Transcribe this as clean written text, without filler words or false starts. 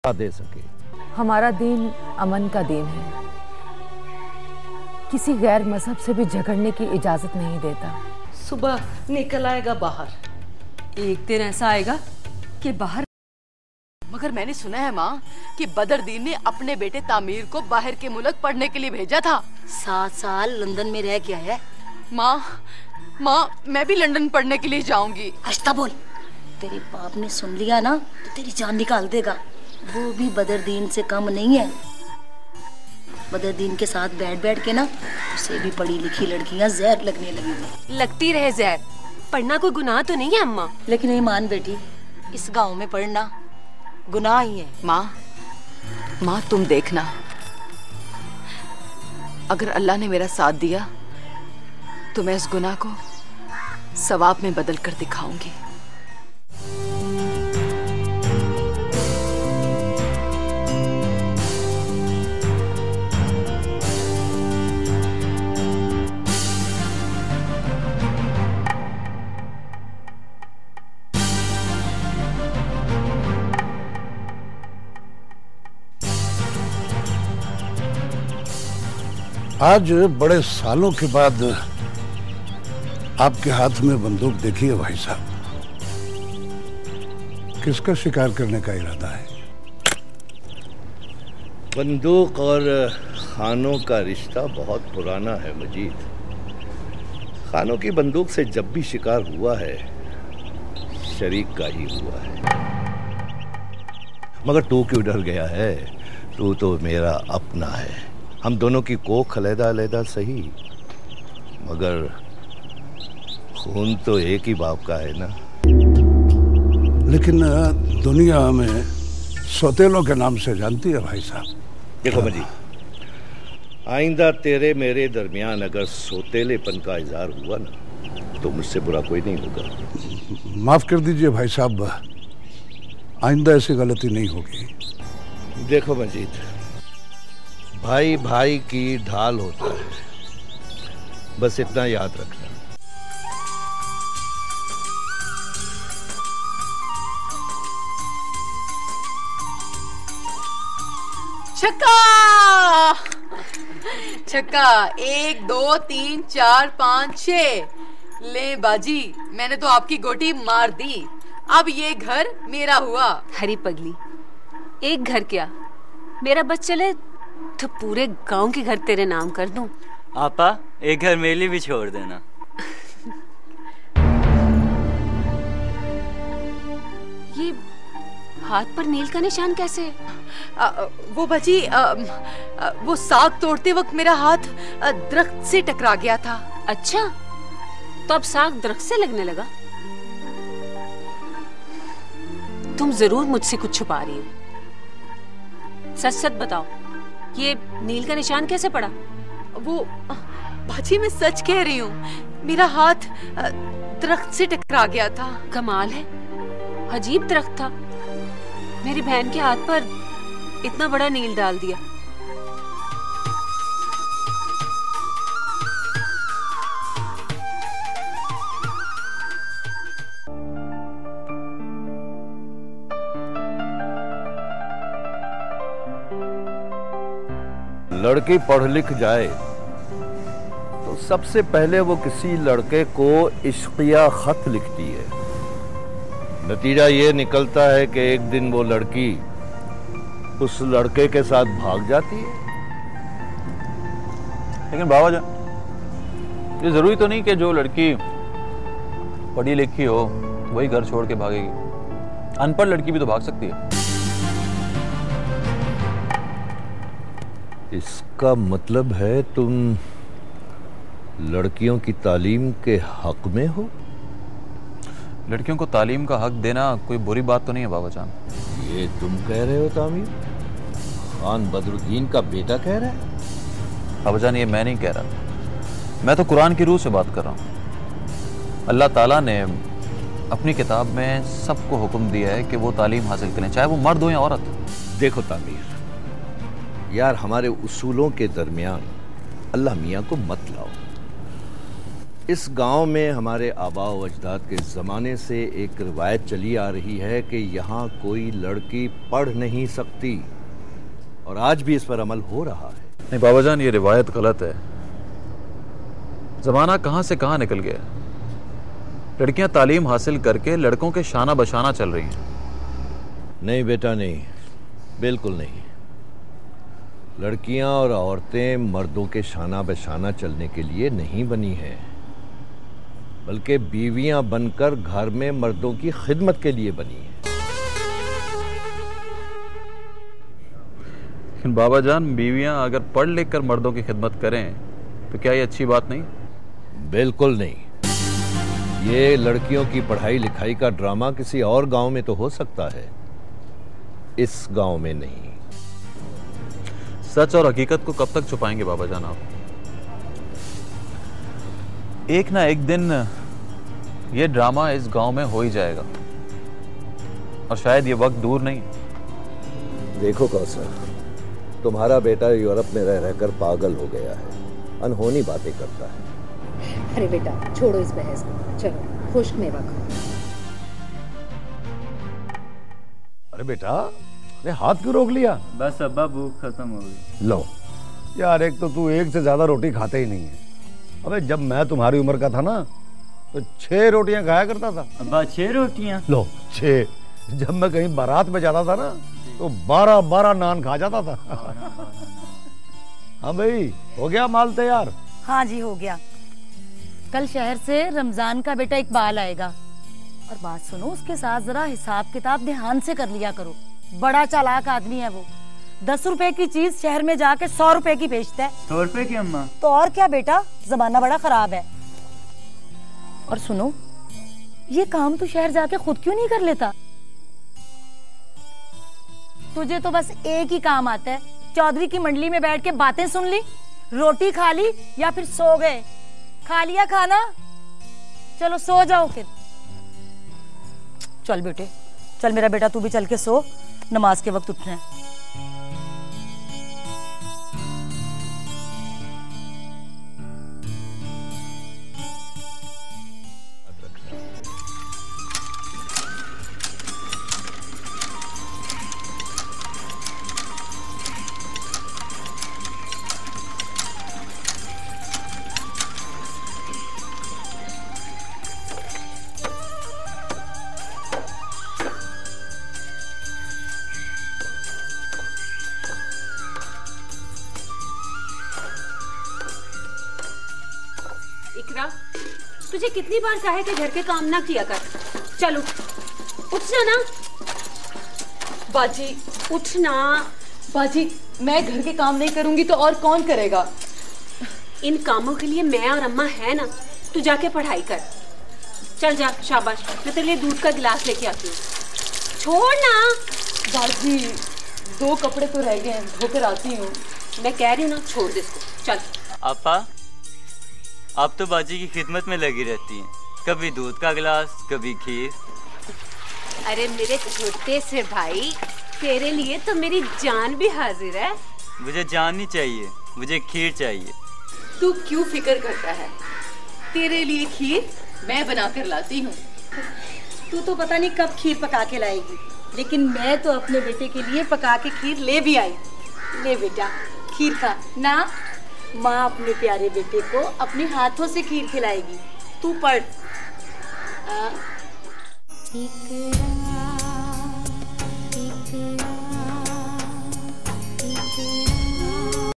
दे सके। हमारा दीन अमन का दीन है, किसी गैर मजहब से भी झगड़ने की इजाजत नहीं देता। सुबह निकल आएगा बाहर, एक दिन ऐसा आएगा कि बाहर। मगर मैंने सुना है माँ कि बदरदीन ने अपने बेटे तामीर को बाहर के मुल्क पढ़ने के लिए भेजा था। 7 साल लंदन में रह के आया है। माँ मैं भी लंदन पढ़ने के लिए जाऊंगी। हस्ता बोल, तेरे बाप ने सुन लिया ना तो तेरी जान निकाल देगा। वो भी बदरदीन से कम नहीं है। बदरदीन के साथ बैठ बैठ के ना उसे भी पढ़ी लिखी लड़कियां जहर लगने लगी। लगती रहे जहर, पढ़ना कोई गुनाह तो नहीं है अम्मा। लेकिन ईमान बेटी, इस गांव में पढ़ना गुनाह ही है। माँ तुम देखना, अगर अल्लाह ने मेरा साथ दिया तो मैं इस गुनाह को सवाब में बदल कर दिखाऊंगी। आज बड़े सालों के बाद आपके हाथ में बंदूक देखी है भाई साहब। किसका शिकार करने का इरादा है? बंदूक और खानों का रिश्ता बहुत पुराना है मजीद। खानों की बंदूक से जब भी शिकार हुआ है शरीक का ही हुआ है। मगर तू क्यों डर गया है? तू तो मेरा अपना है। हम दोनों की कोख अलग-अलग सही, मगर खून तो एक ही बाप का है ना। लेकिन दुनिया हमें सौतेलों के नाम से जानती है भाई साहब। देखो मजी, आइंदा तेरे मेरे दरमियान अगर सौतेलेपन का इजहार हुआ ना तो मुझसे बुरा कोई नहीं होगा। माफ कर दीजिए भाई साहब, आइंदा ऐसी गलती नहीं होगी। देखो मजीद, भाई भाई की ढाल होता है, बस इतना याद रखना। छक्का छक्का, 1 2 3 4 5 6। ले बाजी, मैंने तो आपकी गोटी मार दी। अब ये घर मेरा हुआ। हरी पगली, एक घर क्या, मेरा बस चले तो पूरे गांव के घर तेरे नाम कर दूं। आपा, एक घर मेरे लिए भी छोड़ देना। ये हाथ पर नील का निशान कैसे? वो बाजी, वो साग तोड़ते वक्त मेरा हाथ दरख्त से टकरा गया था। अच्छा, तो अब साग दरख्त से लगने लगा। तुम जरूर मुझसे कुछ छुपा रही हो। सच सच बताओ, ये नील का निशान कैसे पड़ा? वो बाजी, मैं सच कह रही हूँ, मेरा हाथ दरख्त से टकरा गया था। कमाल है, अजीब दरख्त था। मेरी बहन के हाथ पर इतना बड़ा नील डाल दिया। लड़की पढ़ लिख जाए तो सबसे पहले वो किसी लड़के को इश्किया खत लिखती है। नतीजा ये निकलता है कि एक दिन वो लड़की उस लड़के के साथ भाग जाती है। लेकिन बाबा जान, ये जरूरी तो नहीं कि जो लड़की पढ़ी लिखी हो वही घर छोड़ के भागेगी। अनपढ़ लड़की भी तो भाग सकती है। इसका मतलब है तुम लड़कियों की तालीम के हक में हो? लड़कियों को तालीम का हक देना कोई बुरी बात तो नहीं है बाबा जान। ये तुम कह रहे हो तामीर? खान बदरुद्दीन का बेटा कह रहा है? बाबा जान, ये मैं नहीं कह रहा, मैं तो कुरान की रूह से बात कर रहा हूँ। अल्लाह ताला ने अपनी किताब में सबको हुक्म दिया है कि वो तालीम हासिल करें, चाहे वो मर्द हो या औरत। देखो तामीर यार, हमारे उसूलों के दरमियान अल्लाह मियाँ को मत लाओ। इस गांव में हमारे आबा व अजदाद के ज़माने से एक रिवायत चली आ रही है कि यहाँ कोई लड़की पढ़ नहीं सकती, और आज भी इस पर अमल हो रहा है। नहीं बाबा जान, ये रिवायत गलत है। ज़माना कहाँ से कहाँ निकल गया। लड़कियाँ तालीम हासिल करके लड़कों के शाना बशाना चल रही हैं। नहीं बेटा, नहीं, बिल्कुल नहीं। लड़कियां और औरतें मर्दों के शाना बशाना चलने के लिए नहीं बनी हैं, बल्कि बीवियां बनकर घर में मर्दों की खिदमत के लिए बनी हैं। लेकिन बाबा जान, बीवियां अगर पढ़ लिख कर मर्दों की खिदमत करें तो क्या ये अच्छी बात नहीं? बिल्कुल नहीं। ये लड़कियों की पढ़ाई लिखाई का ड्रामा किसी और गांव में तो हो सकता है, इस गांव में नहीं। सच और हकीकत को कब तक छुपाएंगे बाबा जान आप? एक ना एक दिन ये ड्रामा इस गांव में हो ही जाएगा, और शायद ये वक्त दूर नहीं। देखो कौसर, तुम्हारा बेटा यूरोप में रह रहकर पागल हो गया है, अनहोनी बातें करता है। अरे बेटा छोड़ो इस बहस को, चलो खुश्क मेवा खाओ। अरे बेटा, अरे हाथ क्यों रोक लिया? बस अब्बा भूख खत्म हो गई। लो यार, एक तो तू एक से ज्यादा रोटी खाते ही नहीं है। अबे जब मैं तुम्हारी उम्र का था ना तो 6 रोटियां खाया करता था। अब्बा 6 रोटियां? लो 6। जब मैं कहीं बारात में जाता था ना तो 12 नान खा जाता था। हाँ भाई, हो गया माल तैयार? हाँ जी हो गया। कल शहर से रमजान का बेटा इकबाल आएगा, और बात सुनो, उसके साथ जरा हिसाब किताब ध्यान से कर लिया करो। बड़ा चालाक आदमी है वो। 10 रुपए की चीज शहर में जाके 100 रुपए की बेचता है। 100 रुपए की अम्मा? तो और क्या बेटा, जमाना बड़ा खराब है। और सुनो, ये काम तू शहर जाके खुद क्यों नहीं कर लेता? तुझे तो बस एक ही काम आता है, चौधरी की मंडली में बैठ के बातें सुन ली, रोटी खा ली, या फिर सो गए। खा लिया खाना? चलो सो जाओ फिर। चल बेटे, चल मेरा बेटा, तू भी चल के सो, नमाज के वक्त उठना है। इकरा, तुझे कितनी बार कहा है कि घर के काम ना किया कर। चलो उठ जाना। बाजी उठना। बाजी, मैं घर के काम नहीं करूंगी तो और कौन करेगा? इन कामों के लिए मैं और अम्मा है ना। तू जाके पढ़ाई कर। चल जा, शाबाश। मैं तेरे लिए दूध का गिलास लेके आती हूँ। छोड़ ना। बाजी 2 कपड़े तो रह गए हैं, धोकर आती हूँ। मैं कह रही हूँ ना, छोड़ दे इसको। चल। आपा, आप तो बाजी की खिदमत में लगी रहती हैं, कभी दूध का गिलास, कभी खीर। अरे मेरे छोटे से भाई, तेरे लिए तो मेरी जान भी हाजिर है। मुझे जान नहीं चाहिए, मुझे खीर चाहिए। तू क्यों फिक्र करता है? तेरे लिए खीर मैं बनाकर लाती हूँ। तू तो पता नहीं कब खीर पका के लाएगी, लेकिन मैं तो अपने बेटे के लिए पका के खीर ले भी आई। ले बेटा, खीर खा ना। माँ अपने प्यारे बेटे को अपने हाथों से खीर खिलाएगी। तू पढ़।